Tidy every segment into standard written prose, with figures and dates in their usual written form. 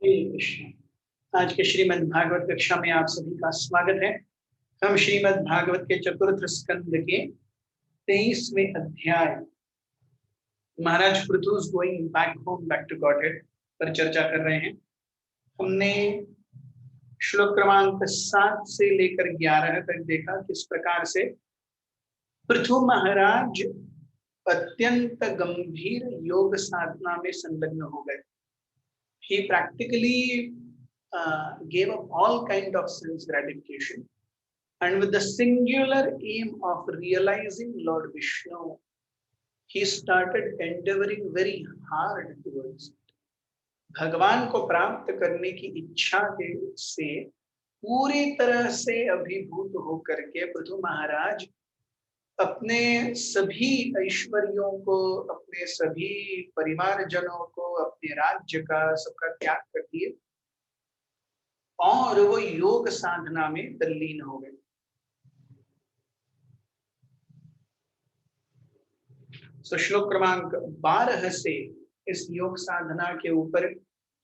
हरे कृष्ण। आज के श्रीमद् भागवत कक्षा में आप सभी का स्वागत है। हम श्रीमद् भागवत के चतुर्थ स्कंद के 23वें अध्याय Maharaj Prithu's going back home back to Godhead पर चर्चा कर रहे हैं। हमने श्लोक क्रमांक 7 से लेकर 11 तक देखा किस प्रकार से पृथु महाराज अत्यंत गंभीर योग साधना में संलग्न हो गए। He practically gave up all kind of sense gratification, and with the singular aim of realizing Lord Vishnu, he started endeavoring very hard towards it. भगवान को प्राप्त करने की इच्छा के से पूरी तरह से अभिभूत होकर के पृथु महाराज अपने सभी ऐश्वर्यों को, अपने सभी परिवारजनों को, अपने राज्य का सबका त्याग कर दिए और वो योग साधना में तल्लीन हो गए। श्लोक क्रमांक 12 से इस योग साधना के ऊपर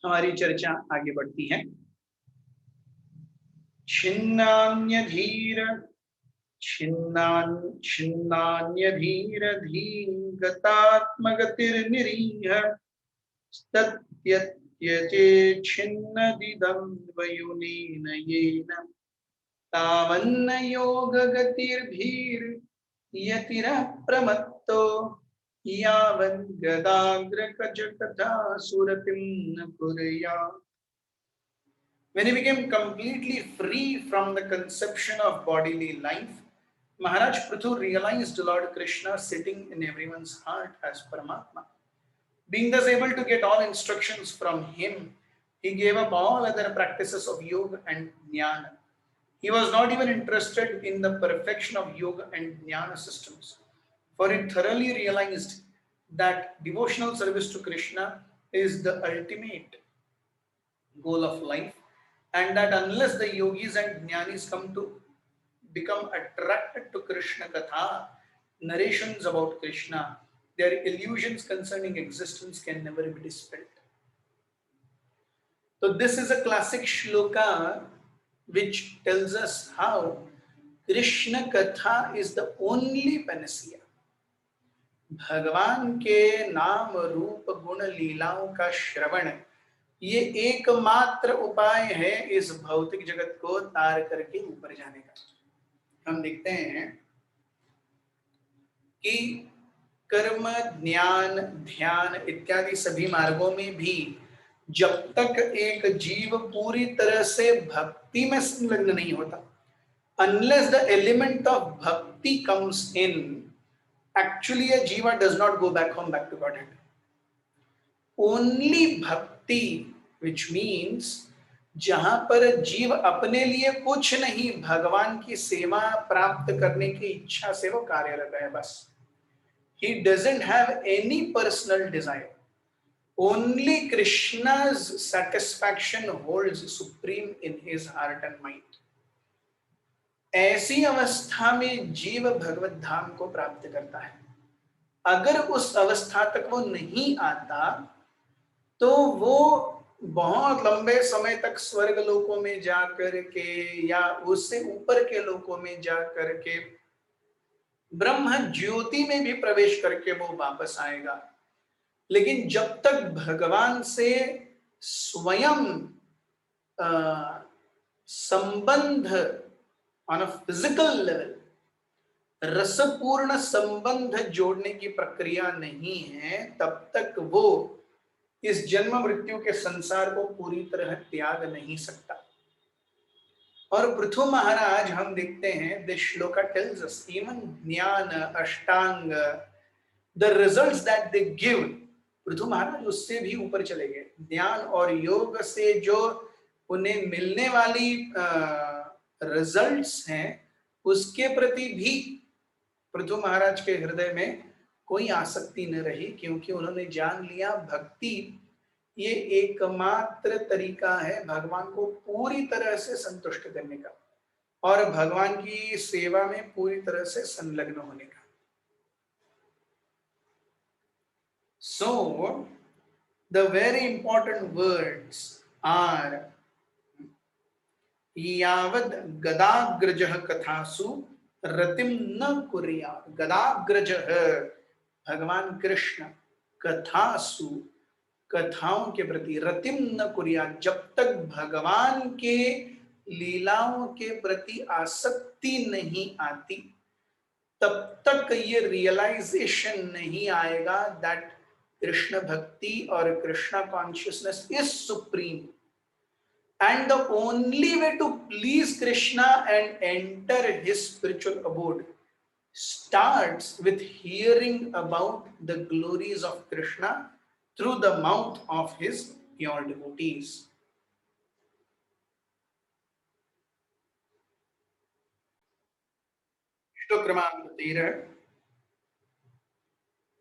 हमारी चर्चा आगे बढ़ती है। छिन्नान्यधीर धीगतात्मगतिर्निरीह तत्यत्यजे छिन्नदिदं येन तावन्न योगगतिर्भीर्यतिरः प्रमत्तो यावन् गदाग्रकजकथा सुरतिं न कुर्यात्। When he became completely free from the conception of bodily life, Maharaj Prithu realized Lord Krishna sitting in everyone's heart as Paramatma. Being thus able to get all instructions from him, he gave up all other practices of yoga and jnana. He was not even interested in the perfection of yoga and jnana systems, for he thoroughly realized that devotional service to Krishna is the ultimate goal of life, and that unless the yogis and jnanis come to become attracted to Krishna Katha, narrations about Krishna, their illusions concerning existence can never be dispelled. So this is a classic shloka which tells us how Krishna Katha is the only panacea. भगवान के नाम रूप गुण लीलाओं का श्रवण ये एकमात्र उपाय है इस भौतिक जगत को तार करके ऊपर जाने का। हम देखते हैं कि कर्म, ज्ञान, ध्यान इत्यादि सभी मार्गों में भी जब तक एक जीव पूरी तरह से भक्ति में संलग्न नहीं होता, unless the element of bhakti comes in, actually a jiva does not go back home, back to Godhead. Only bhakti, which means जहां पर जीव अपने लिए कुछ नहीं, भगवान की सेवा प्राप्त करने की इच्छा से वो कार्यरत है बस। He doesn't have any personal desire. Only Krishna's satisfaction holds supreme in his heart and mind. ऐसी अवस्था में जीव भगवत धाम को प्राप्त करता है। अगर उस अवस्था तक वो नहीं आता तो वो बहुत लंबे समय तक स्वर्ग लोकों में जाकर के या उससे ऊपर के लोकों में जाकर के ब्रह्म ज्योति में भी प्रवेश करके वो वापस आएगा। लेकिन जब तक भगवान से स्वयं संबंध ऑन अ फिजिकल लेवल, रसपूर्ण संबंध जोड़ने की प्रक्रिया नहीं है, तब तक वो इस जन्म मृत्यु के संसार को पूरी तरह त्याग नहीं सकता। और पृथु महाराज हम देखते हैं, this shloka tells us even gyan, ashtanga, the results that they give, Prithu Maharaj उससे भी ऊपर चले गए। ज्ञान और योग से जो उन्हें मिलने वाली रिजल्ट्स हैं, उसके प्रति भी पृथु महाराज के हृदय में कोई आसक्ति न रही, क्योंकि उन्होंने जान लिया भक्ति ये एकमात्र तरीका है भगवान को पूरी तरह से संतुष्ट करने का और भगवान की सेवा में पूरी तरह से संलग्न होने का। So the very important words are यावद गदाग्रजः कथासु रतिम न कुर्यात्। गदाग्रजः भगवान कृष्ण कथासु कथाओं के प्रति रतिम न कुर्यात्, जब तक भगवान के लीलाओं के प्रति आसक्ति नहीं आती तब तक ये रियलाइजेशन नहीं आएगा दैट कृष्ण भक्ति और Krishna consciousness is supreme, and the only way to please Krishna and enter his spiritual abode starts with hearing about the glories of Krishna through the mouth of his pure devotees. श्लोक क्रमांक 13।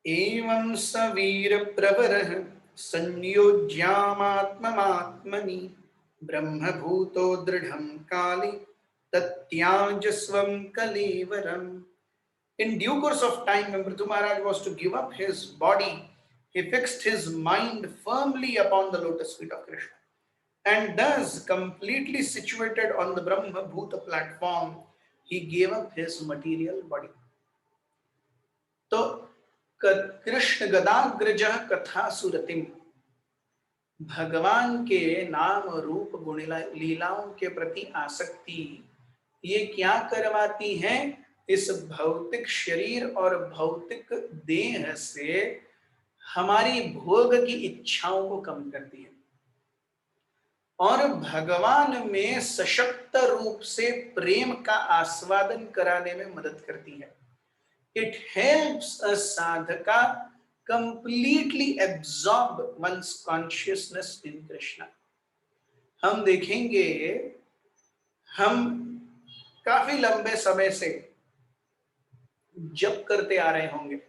एवं स वीर प्रवरः संयोज्यामात्ममात्मनि ब्रह्मभूतो दृढ़ं काले तत्याज स्वं कलेवरम्। In due course of time, when Prithu Maharaj was to give up his body, he fixed his mind firmly upon the lotus feet of Krishna. And thus, completely situated on the Brahma Bhuta platform, he gave up his material body. So, Krishna गदाग्रज कथा सुरतिम, भगवान के नाम रूप गुण लीलाओं के प्रति आसक्ति ये क्या करवाती है? इस भौतिक शरीर और भौतिक देह से हमारी भोग की इच्छाओं को कम करती है और भगवान में सशक्त रूप से प्रेम का आस्वादन कराने में मदद करती है। It helps a sadhaka completely absorb one's consciousness in Krishna. हम देखेंगे, हम काफी लंबे समय से जप करते आ रहे होंगे,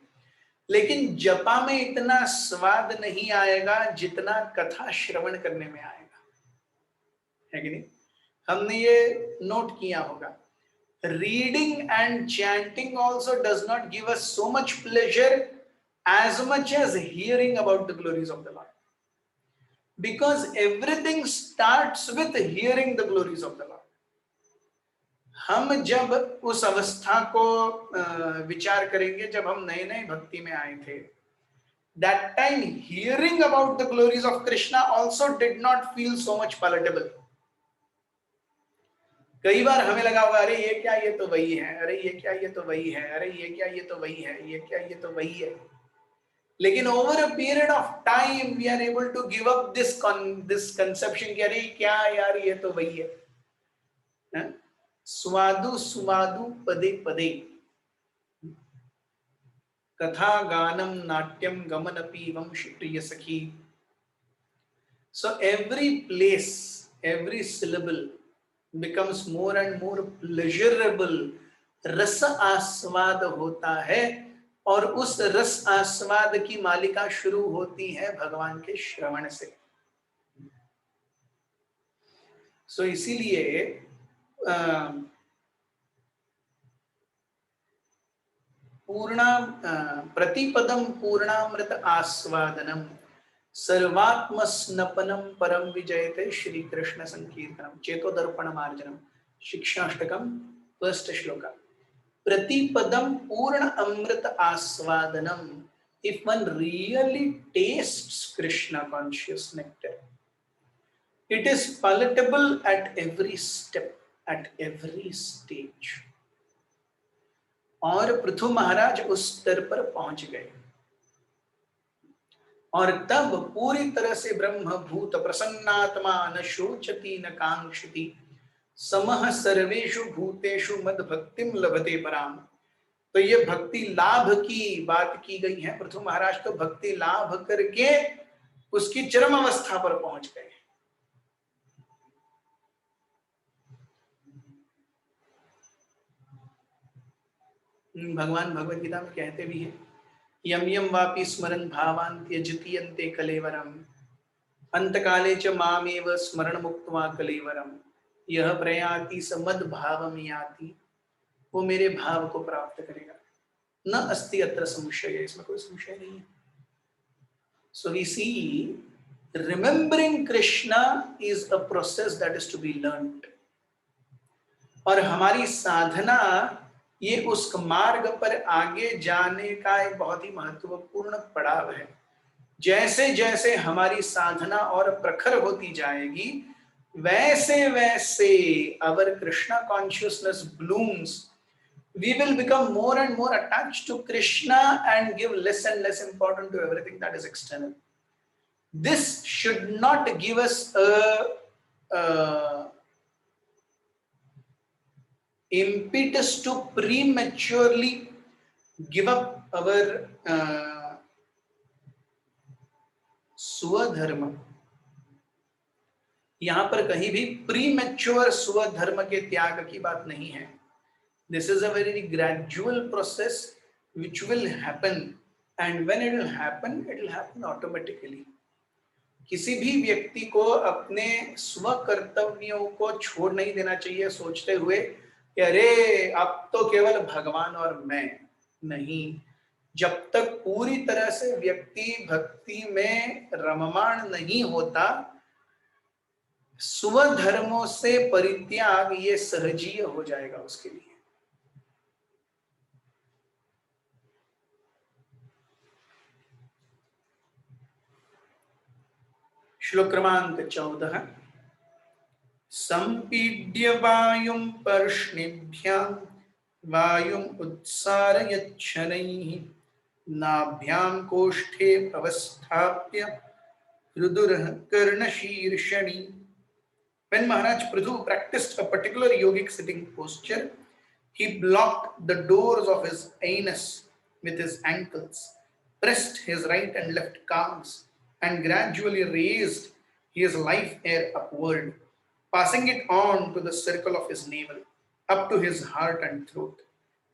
लेकिन जपा में इतना स्वाद नहीं आएगा जितना कथा श्रवण करने में आएगा, है कि नहीं? हमने ये नोट किया होगा। Reading and chanting also does not give us so much pleasure as much as hearing about the glories of the Lord, because everything starts with hearing the glories of the Lord. हम जब उस अवस्था को विचार करेंगे जब हम नए नए भक्ति में आए थे, that time hearing about the glories of Krishna also did not feel so much palatable. कई बार हमें लगा होगा, अरे ये क्या, ये तो वही है, अरे ये क्या, ये तो वही है, अरे ये क्या, ये तो वही है, ये क्या, ये तो वही है। लेकिन over a period of time we are able to give up this conception कि अरे क्या यार, ये तो वही है। स्वादु सुवादु पदे पदे, कथा गानम नाट्यम गमनपि वंश प्रिय सखी। So every place, every syllable becomes more and more pleasurable. रस आस्वाद होता है और उस रस आस्वाद की मालिका शुरू होती है भगवान के श्रवण से। सो इसीलिए प्रतिपदम पूर्णामृत आस्वादनम सर्वात्म स्नपनम परम विजयते श्री कृष्ण संकीर्तनम चेतोदर्पण मार्जनम। शिक्षाष्टकम फर्स्ट श्लोका। प्रतिपदम पूर्ण अमृत आस्वादनम, if one really tastes Krishna conscious nectar, it is palatable at every step, at every stage. और पृथु महाराज उस स्तर पर पहुंच गए और तब पूरी तरह से ब्रह्म भूत प्रसन्नात्मा न शोचति न कांक्षति समः सर्वेषु भूतेषु मद भक्तिम लभते पराम। तो ये भक्ति लाभ की बात की गई है। पृथु महाराज तो भक्ति लाभ करके उसकी चरम अवस्था पर पहुंच गए। भगवान भगवद गीता में कहते भी हैं, यम यम वापि स्मरन् भावान् त्यजति अन्ते कलेवरम अंतकाले च मामेव स्मरण मुक्त्वा कलेवरम यह प्रयाति स मद भावम याति। वो मेरे भाव को प्राप्त करेगा। न अस्ति अत्र संशय, इसमें कोई संशय नहीं है। So we see remembering Krishna is a process that is to be learned, और हमारी साधना ये उस मार्ग पर आगे जाने का एक बहुत ही महत्वपूर्ण पड़ाव है। जैसे जैसे हमारी साधना और प्रखर होती जाएगी, वैसे वैसे our Krishna consciousness blooms, we will become more and more attached to Krishna and give less and less importance to everything that is external. This should not give us a impetus to prematurely give up our स्वधर्म। यहां पर कहीं भी premature स्वधर्म के त्याग की बात नहीं है। This is a very gradual process which will happen, and when it will happen automatically. किसी भी व्यक्ति को अपने स्व कर्तव्यों को छोड़ नहीं देना चाहिए सोचते हुए कि अरे अब तो केवल भगवान और मैं नहीं। जब तक पूरी तरह से व्यक्ति भक्ति में रममाण नहीं होता, स्वधर्मों से परित्याग ये सहजीय हो जाएगा उसके लिए। श्लोक क्रमांक 14। संपीड्य वायुं पर्ष्णिभ्यां वायुं उत्सारयच्छनैः नाभ्यां कोष्ठे अवस्थाप्य रुदुरः कर्णशीर्षणि। When Maharaj Prithu practiced a particular yogic sitting posture, he blocked the doors of his anus with his ankles, pressed his right and left calves, and gradually raised his life air upward, passing it on to the circle of his navel, up to his heart and throat,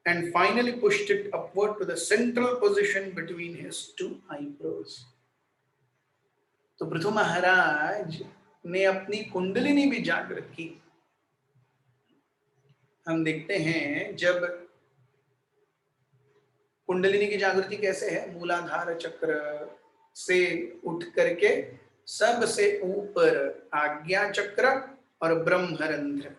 and finally pushed it upward to the central position between his two eyebrows. तो पृथु महाराज ने अपनी कुंडलिनी भी जागृत की। हम देखते हैं जब कुंडलिनी की जागृति कैसे है, मूलाधार चक्र से उठ करके सबसे ऊपर आज्ञा चक्र और ब्रह्मरंध्र।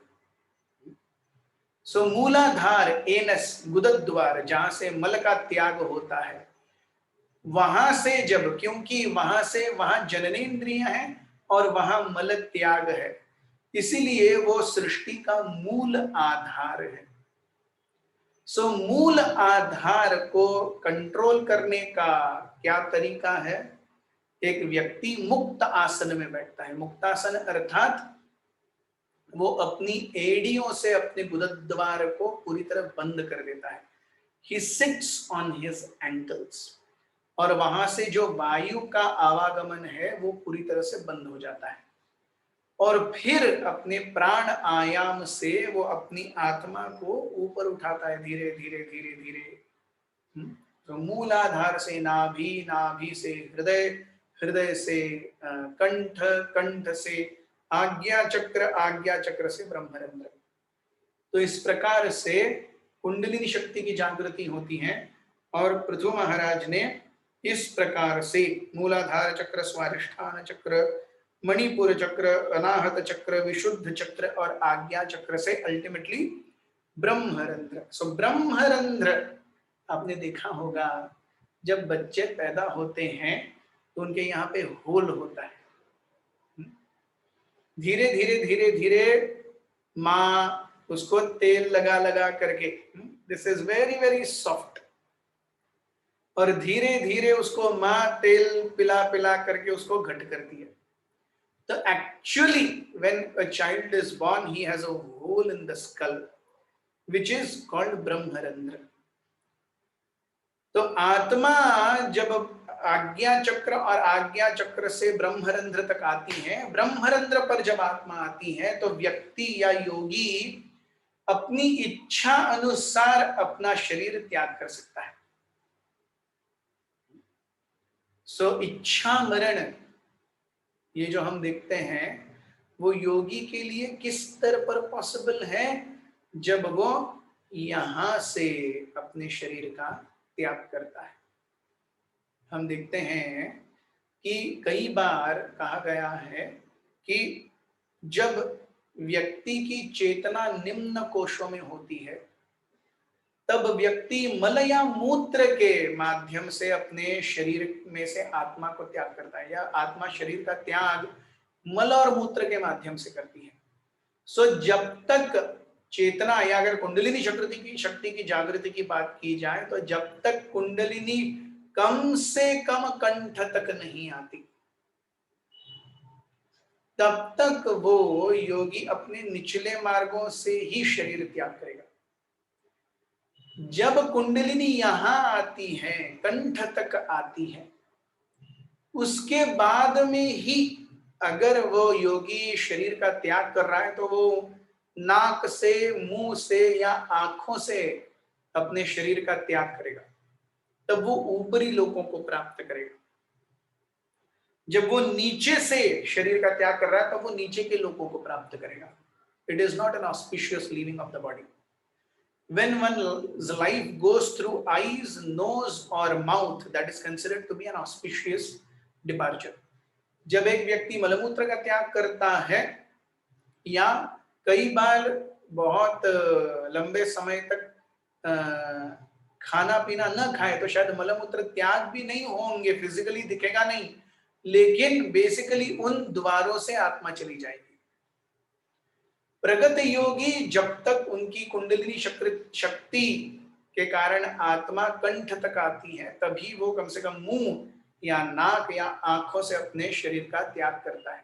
सो मूलाधार एनस गुदद्वार, जहां से मल का त्याग होता है, वहां से जब, क्योंकि वहां जननेन्द्रियां हैं और वहां मल त्याग है, इसीलिए वो सृष्टि का मूल आधार है। सो मूल आधार को कंट्रोल करने का क्या तरीका है? एक व्यक्ति मुक्त आसन में बैठता है। मुक्तासन अर्थात वो अपनी एड़ियों से अपने गुदद्वार को पूरी तरह बंद कर देता है। He sits on his ankles, और वहां से जो वायु का आवागमन है वो पूरी तरह से बंद हो जाता है, और फिर अपने प्राण आयाम से वो अपनी आत्मा को ऊपर उठाता है धीरे धीरे धीरे धीरे। तो मूलाधार से नाभि, नाभि से हृदय, हृदय से कंठ, कंठ से आज्ञा चक्र, आज्ञा चक्र से ब्रह्मरंध्र। तो इस प्रकार से कुंडलिनी शक्ति की जागृति होती है। और पृथु महाराज ने इस प्रकार से मूलाधार चक्र, स्वाधिष्ठान चक्र, मणिपुर चक्र, अनाहत चक्र, विशुद्ध चक्र और आज्ञा चक्र से अल्टीमेटली ब्रह्मरंध्र। सो ब्रह्मरंध्र आपने देखा होगा, जब बच्चे पैदा होते हैं तो उनके यहाँ पे होल होता है। धीरे धीरे धीरे धीरे माँ उसको तेल लगा लगा करके, this is very very soft, और धीरे धीरे उसको माँ तेल पिला पिला करके उसको घट करती है। तो actually when a child is born, he has a hole in the skull which is called brahmarandhra. तो आत्मा जब आज्ञा चक्र और आज्ञा चक्र से ब्रह्मरंध्र तक आती है, ब्रह्मरंध्र पर जब आत्मा आती है तो व्यक्ति या योगी अपनी इच्छा अनुसार अपना शरीर त्याग कर सकता है। सो इच्छा मरण ये जो हम देखते हैं वो योगी के लिए किस स्तर पर पॉसिबल है? जब वो यहां से अपने शरीर का त्याग करता है। हम देखते हैं कि कई बार कहा गया है कि जब व्यक्ति की चेतना निम्न कोशों में होती है तब व्यक्ति मल या मूत्र के माध्यम से अपने शरीर में से आत्मा को त्याग करता है, या आत्मा शरीर का त्याग मल और मूत्र के माध्यम से करती है। सो जब तक चेतना, या अगर कुंडलिनी शक्ति की जागृति की बात की जाए तो जब तक कुंडलिनी कम से कम कंठ तक नहीं आती तब तक वो योगी अपने निचले मार्गों से ही शरीर त्याग करेगा। जब कुंडलिनी यहां आती है, कंठ तक आती है, उसके बाद में ही अगर वो योगी शरीर का त्याग कर रहा है तो वो नाक से, मुंह से या आंखों से अपने शरीर का त्याग करेगा, तब वो ऊपरी लोकों को प्राप्त करेगा। जब वो नीचे से शरीर का त्याग कर रहा है तब वो नीचे के लोकों को प्राप्त करेगा। It is not an auspicious leaving of the body. When one's life goes through eyes, nose or mouth, that is considered to be an auspicious departure. जब एक व्यक्ति मलमूत्र का त्याग करता है या कई बार बहुत लंबे समय तक खाना पीना न खाए तो शायद मलमूत्र त्याग भी नहीं होंगे, फिजिकली दिखेगा नहीं, लेकिन बेसिकली उन द्वारों से आत्मा चली जाएगी। प्रगत योगी जब तक उनकी कुंडलिनी शक्ति के कारण आत्मा कंठ तक आती है तभी वो कम से कम मुंह या नाक या आंखों से अपने शरीर का त्याग करता है।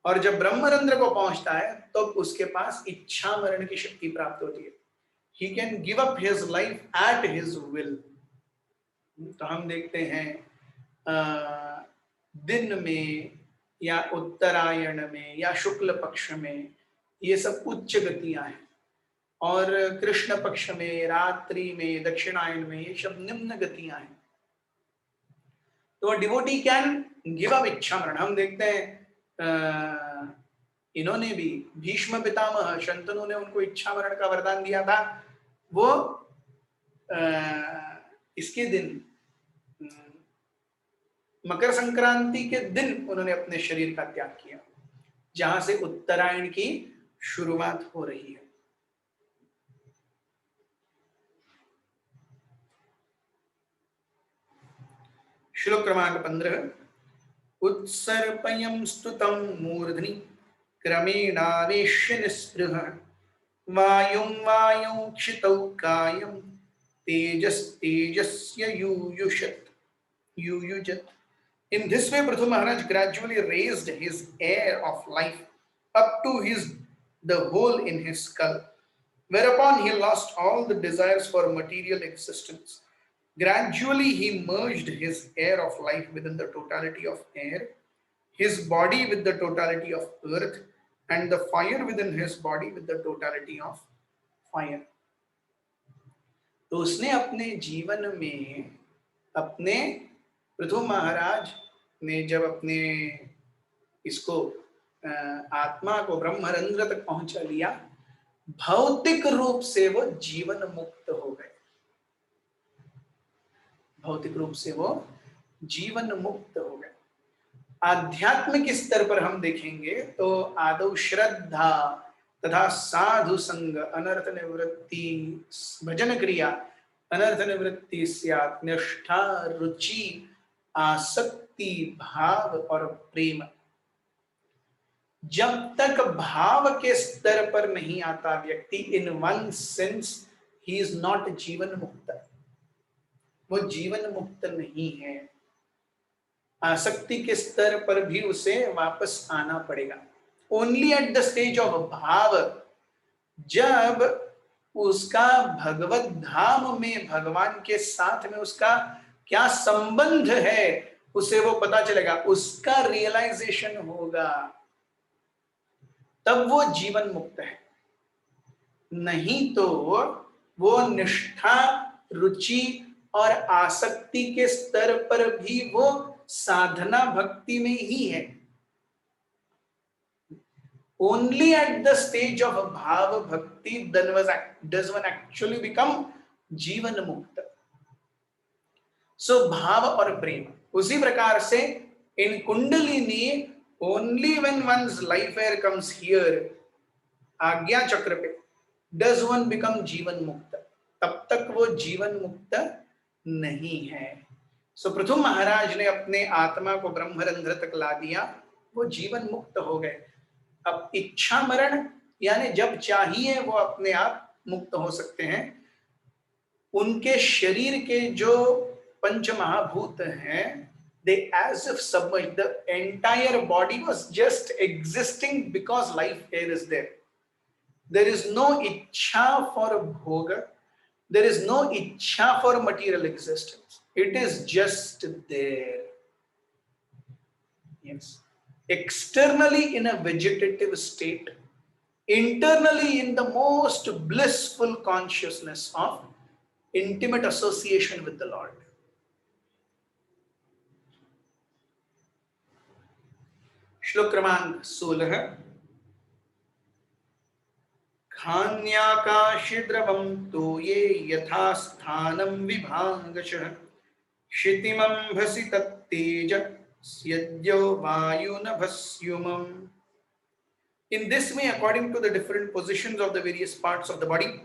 और जब ब्रह्मरंध्र को पहुंचता है तो उसके पास इच्छा मरण की शक्ति प्राप्त होती है। He can give up his life at his will. तो हम देखते हैं दिन में या उत्तरायण में या शुक्ल पक्ष में ये सब उच्च गतियां हैं, और कृष्ण पक्ष में, रात्रि में, दक्षिणायन में ये सब निम्न गतियां हैं। तो डिवोटी कैन गिव अप इच्छा मरण। हम देखते हैं इन्होंने भी, भीष्म पितामह शंतनु ने उनको इच्छा मरण का वरदान दिया था। वो इसके दिन, मकर संक्रांति के दिन उन्होंने अपने शरीर का त्याग किया, जहां से उत्तरायण की शुरुआत हो रही है। श्लोक क्रमांक 15। उत्सर्पयं स्तुतं मूर्ध्नि क्रमेणावेश्य निस्पृह वायुं वायुं क्षितौ कायं तेजस्य युयुजत। In this way, Prithu Maharaj gradually raised his air of life up to the hole in his skull, whereupon he lost all the desires for material existence. Gradually, he merged his air of life within the totality of air, his body with the totality of earth, and the fire within his body with the totality of fire. तो उसने अपने जीवन में, अपने पृथु महाराज ने जब अपने इसको आत्मा को ब्रह्मरंध्र तक पहुंचा लिया, भौतिक रूप से वो जीवन मुक्त हो गए। भौतिक रूप से वो जीवन मुक्त हो गए। आध्यात्मिक स्तर पर हम देखेंगे तो आदौ श्रद्धा तथा साधु संग, अनर्थ निवृत्ति, भजन क्रिया, अनर्थ निवृत्ति स्यात्, निष्ठा, रुचि, आसक्ति, भाव और प्रेम। जब तक भाव के स्तर पर नहीं आता व्यक्ति, in one sense he is not जीवन मुक्त, वो जीवन मुक्त नहीं है। आसक्ति के स्तर पर भी उसे वापस आना पड़ेगा। Only at the stage of भाव, जब उसका भगवत धाम में भगवान के साथ में उसका क्या संबंध है उसे वो पता चलेगा, उसका रियलाइजेशन होगा, तब वो जीवन मुक्त है। नहीं तो वो निष्ठा, रुचि और आसक्ति के स्तर पर भी वो साधना भक्ति में ही है। Only at the stage of bhava bhakti does one actually become जीवन मुक्त। सो भाव और प्रेम, उसी प्रकार से In Kundalini, only when one's life air comes here, आज्ञा चक्र पे, does one become जीवन मुक्त. तब तक वो जीवन मुक्त नहीं है. सो पृथु महाराज ने अपने आत्मा को ब्रह्मरंध्र तक ला दिया, वो जीवन मुक्त हो गए. अब इच्छा मरण यानी जब चाहिए वो अपने आप मुक्त हो सकते हैं. उनके शरीर के जो पंच महाभूत हैं, they as if submerged, the entire body was just existing because life air is there. There is no ichha for bhoga, there is no ichha for material existence. It is just there. Yes. Externally in a vegetative state, internally in the most blissful consciousness of intimate association with the Lord. श्लोक क्रमांक 16. खान्याकाशे द्रवं तोये यथा स्थानं विभागशः क्षितिमंभसि तत्तेज यद्यो वायुनभस्युमम्. In this way, according to the different positions of the various parts of the body,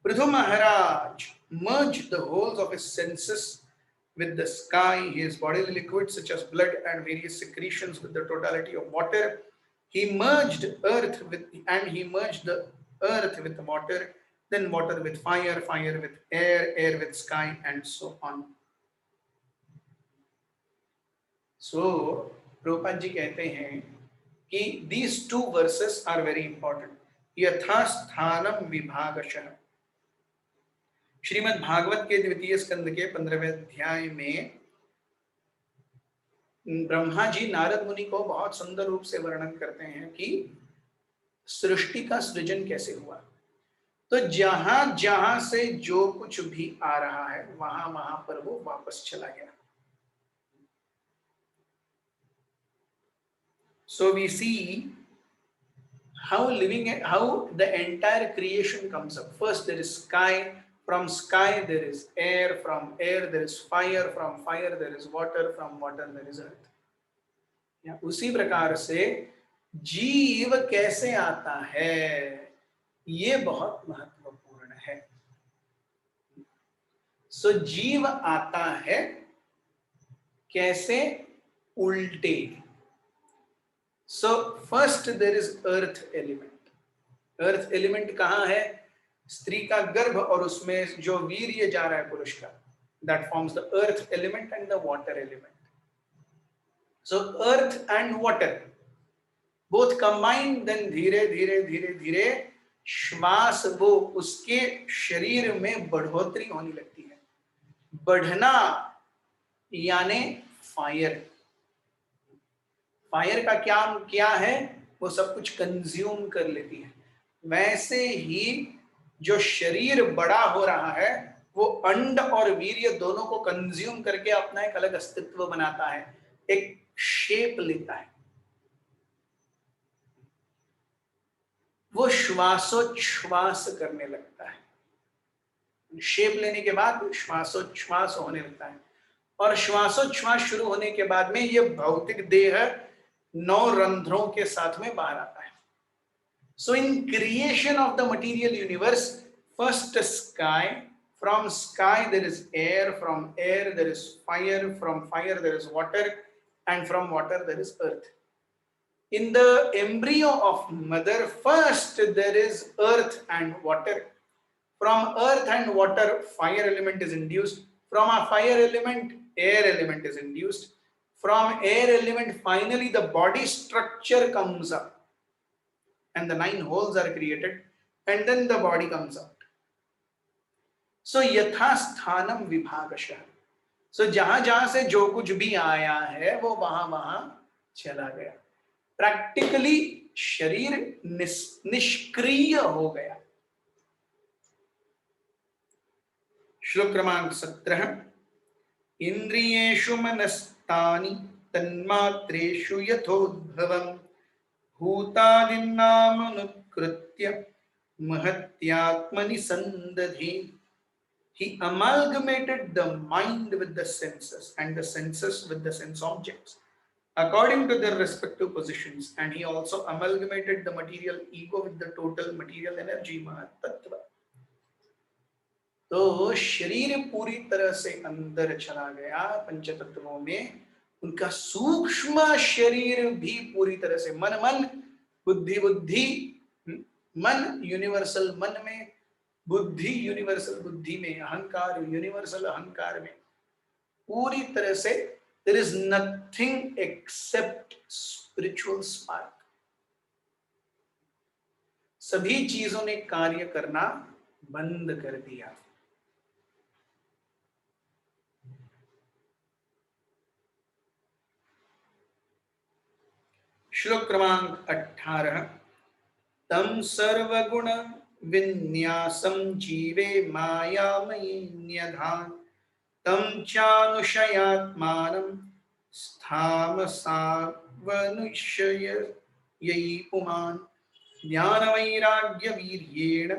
Prithu Maharaj merged the wholes of his senses with the sky, his bodily liquids such as blood and various secretions with the totality of water. He merged earth with, and he merged the earth with water, then water with fire, fire with air, air with sky, and so on. So, Prabhupada ji कहते हैं कि these two verses are very important. यथा स्थानम विभागशः. श्रीमद् भागवत के द्वितीय स्कंद के 15वें अध्याय में ब्रह्मा जी नारद मुनि को बहुत सुंदर रूप से वर्णन करते हैं कि सृष्टि का सृजन कैसे हुआ. तो जहां जहां से जो कुछ भी आ रहा है वहां वहां पर वो वापस चला गया. So we see how the entire creation comes up. First there is sky, from sky there is air, from air there is fire, from fire there is water, from water there is earth. उसी प्रकार से जीव कैसे आता है ये बहुत महत्वपूर्ण है. सो जीव आता है कैसे? उल्टे. So first there is earth element. Earth element कहाँ है? स्त्री का गर्भ और उसमें जो वीर्य जा रहा है पुरुष का, that forms the earth element and the water element. So earth and water both combined, then धीरे धीरे धीरे धीरे श्वास वो उसके शरीर में बढ़ोतरी होने लगती है. बढ़ना यानी फायर. फायर का क्या है? वो सब कुछ कंज्यूम कर लेती है. वैसे ही जो शरीर बड़ा हो रहा है वो अंड और वीर्य दोनों को कंज्यूम करके अपना एक अलग अस्तित्व बनाता है, एक शेप लेता है. वो श्वासोच्छ्वास करने लगता है. शेप लेने के बाद श्वासोच्छ्वास होने लगता है. और श्वासोच्छ्वास शुरू होने के बाद में ये भौतिक देह 9 रंध्रों के साथ में बाहर आता है. So in creation of the material universe, first sky, from sky there is air, from air there is fire, from fire there is water, and from water there is earth. In the embryo of mother, first there is earth and water. From earth and water, fire element is induced. From a fire element, air element is induced. From air element, finally the body structure comes up and the 9 holes are created, and then the body comes out. So यथा स्थानम विभागशः. So जहां जहां से जो कुछ भी आया है वो वहां वहां चला गया. प्रैक्टिकली शरीर निष्क्रिय हो गया. श्लोक क्रमांक 17. इंद्रियेषु मनस्तानि तन्मात्रेषु यथोद्भवम् भूतादिनामनुकृत्य महत्यात्मनि सन्दधि. He amalgamated the mind with the senses and the senses with the sense objects, according to their respective positions, and he also amalgamated the material ego with the total material energy महातत्व। तो शरीर पूरी तरह से अंदर चला गया पंचतत्वों में, उनका सूक्ष्म शरीर भी पूरी तरह से मन बुद्धि बुद्धि, मन यूनिवर्सल मन में, बुद्धि यूनिवर्सल बुद्धि में, अहंकार यूनिवर्सल अहंकार में, पूरी तरह से there is nothing except spiritual spark। सभी चीजों ने कार्य करना बंद कर दिया। श्लोक क्रमांक 18। तम सर्वगुण विन्यासं जीवे मायामयी न्यधान तम चानुशयात्मानं स्थामसावनुशययै पुमान् ज्ञान वैराग्य वीर्येण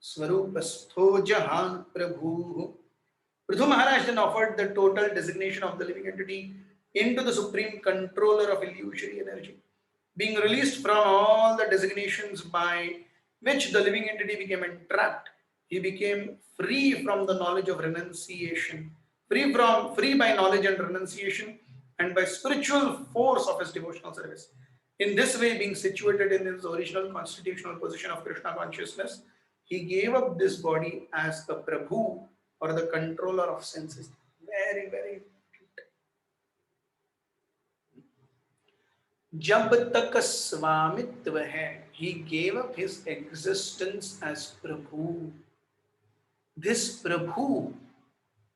स्वरूपस्थो जहान प्रभुः। Prithu Maharaj then offered the total designation of the living entity into the supreme controller of illusory energy, being released from all the designations by which the living entity became entrapped. He became free from the knowledge of renunciation, free by knowledge and renunciation, and by spiritual force of his devotional service. In this way, being situated in his original constitutional position of Krishna consciousness, he gave up this body as the Prabhu or the controller of senses. Very, very important. जब तक स्वामित्व है, he gave up his existence as Prabhu. This Prabhu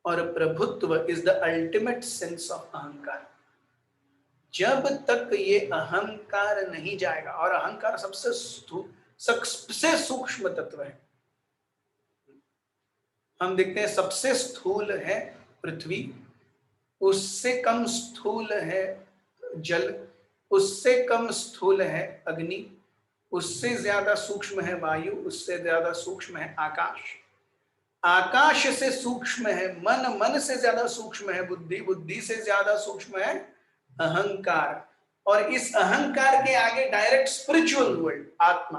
or Prabhutva is the ultimate sense of अहंकार। जब तक ये अहंकार नहीं जाएगा, और अहंकार सबसे सूक्ष्म तत्व है। हम देखते हैं सबसे स्थूल है पृथ्वी, उससे कम स्थूल है जल, उससे कम स्थूल है अग्नि, उससे ज्यादा सूक्ष्म है वायु, उससे ज्यादा सूक्ष्म है आकाश, आकाश से सूक्ष्म है मन, मन से ज्यादा सूक्ष्म है बुद्धि, बुद्धि से ज्यादा सूक्ष्म है अहंकार, और इस अहंकार के आगे डायरेक्ट स्पिरिचुअल वर्ल्ड आत्मा।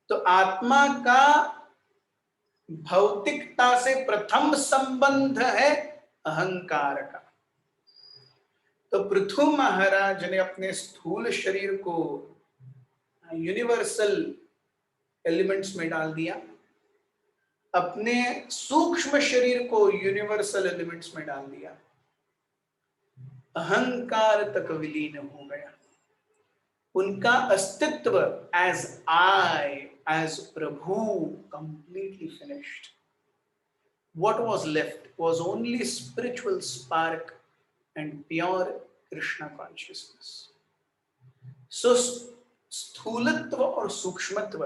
तो आत्मा का भौतिकता से प्रथम संबंध है अहंकार का। तो पृथु महाराज ने अपने स्थूल शरीर को यूनिवर्सल एलिमेंट्स में डाल दिया, अपने सूक्ष्म शरीर को यूनिवर्सल एलिमेंट्स में डाल दिया, अहंकार तक विलीन हो गया। उनका अस्तित्व as I, as Prabhu, completely finished. What was left was only spiritual spark and pure Krishna consciousness. So स्थूलत्व और सूक्ष्मत्व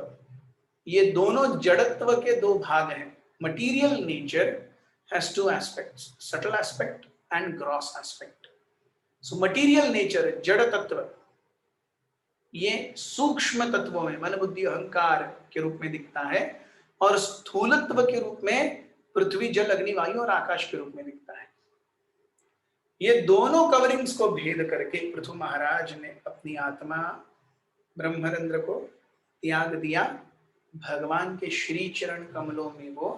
ये दोनों जड़त्व के दो भाग हैं। Material nature has two aspects, subtle aspect and gross aspect. So material nature जड़ तत्व ये सूक्ष्म तत्वों में मन बुद्धि अहंकार के रूप में दिखता है, और स्थूलत्व के रूप में पृथ्वी जल अग्नि वायु और आकाश के रूप में दिखता है। ये दोनों कवरिंग्स को भेद करके पृथु महाराज ने अपनी आत्मा ब्रह्मरंध्र को त्याग दिया, भगवान के श्री चरण कमलों में वो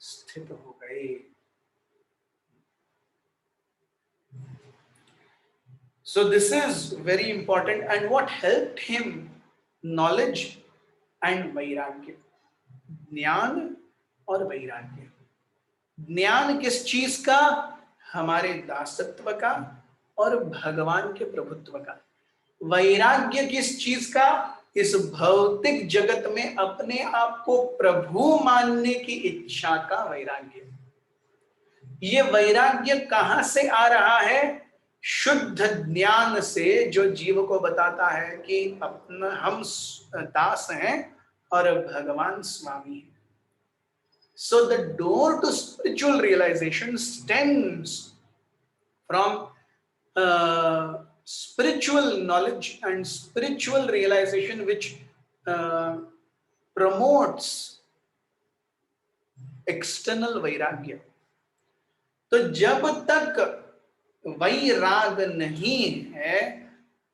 स्थित हो गए। So this is very important, and what helped him? Knowledge and वैराग्य, ज्ञान और वैराग्य। ज्ञान किस चीज का? हमारे दासत्व का और भगवान के प्रभुत्व का। वैराग्य किस चीज का? इस भौतिक जगत में अपने आप को प्रभु मानने की इच्छा का वैराग्य। ये वैराग्य कहां से आ रहा है? शुद्ध ज्ञान से, जो जीव को बताता है कि अपना हम दास हैं और भगवान स्वामी है। So the door to spiritual realization stems from spiritual knowledge and spiritual realization, which promotes external वैराग्य। तो जब तक वैराग नहीं है।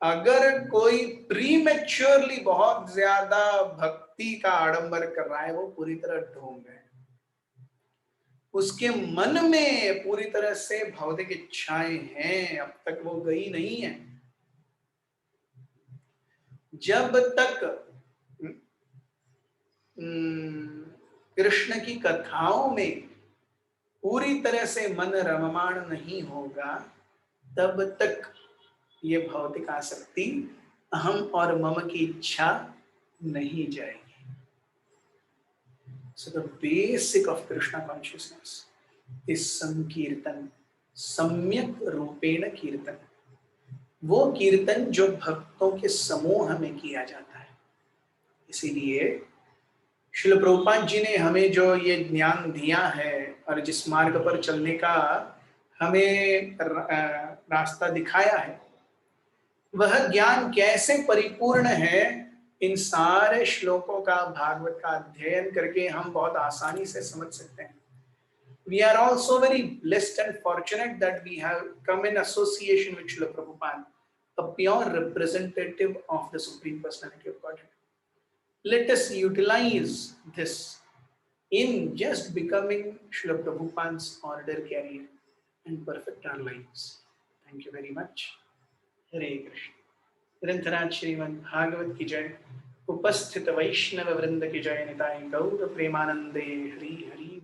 अगर कोई प्रीमेच्योरली बहुत ज्यादा भक्ति का आडंबर कर रहा है, वो पूरी तरह ढोंग है। उसके मन में पूरी तरह से भौतिक इच्छाएं हैं, अब तक वो गई नहीं है। जब तक कृष्ण की कथाओं में पूरी तरह से मन रममाण नहीं होगा, तब तक ये भौतिक आसक्ति, अहम और मम की इच्छा नहीं जाएगी। So the basic of Krishna consciousness is संकीर्तन, सम्यक रूपेण कीर्तन। वो कीर्तन जो भक्तों के समूह में किया जाता है। इसीलिए श्रील प्रभुपाद जी ने हमें जो ये ज्ञान दिया है और जिस मार्ग पर चलने का हमें रास्ता दिखाया है, वह ज्ञान कैसे परिपूर्ण है, इन सारे श्लोकों का, भागवत का अध्ययन करके हम बहुत आसानी से समझ सकते हैं। We are also very blessed and fortunate that we have come in association with Srila Prabhupada, a pure representative of the Supreme Personality of Godhead. Let us utilize this in just becoming Srila Prabhupada's order carrier and perfect our lives. Thank you very much. Hare Krishna. ग्रंथराज Shrimad Bhagavat की जय, उपस्थित वैष्णव वृंद की जय, निताई गौर प्रेमानंदे हरि हरि।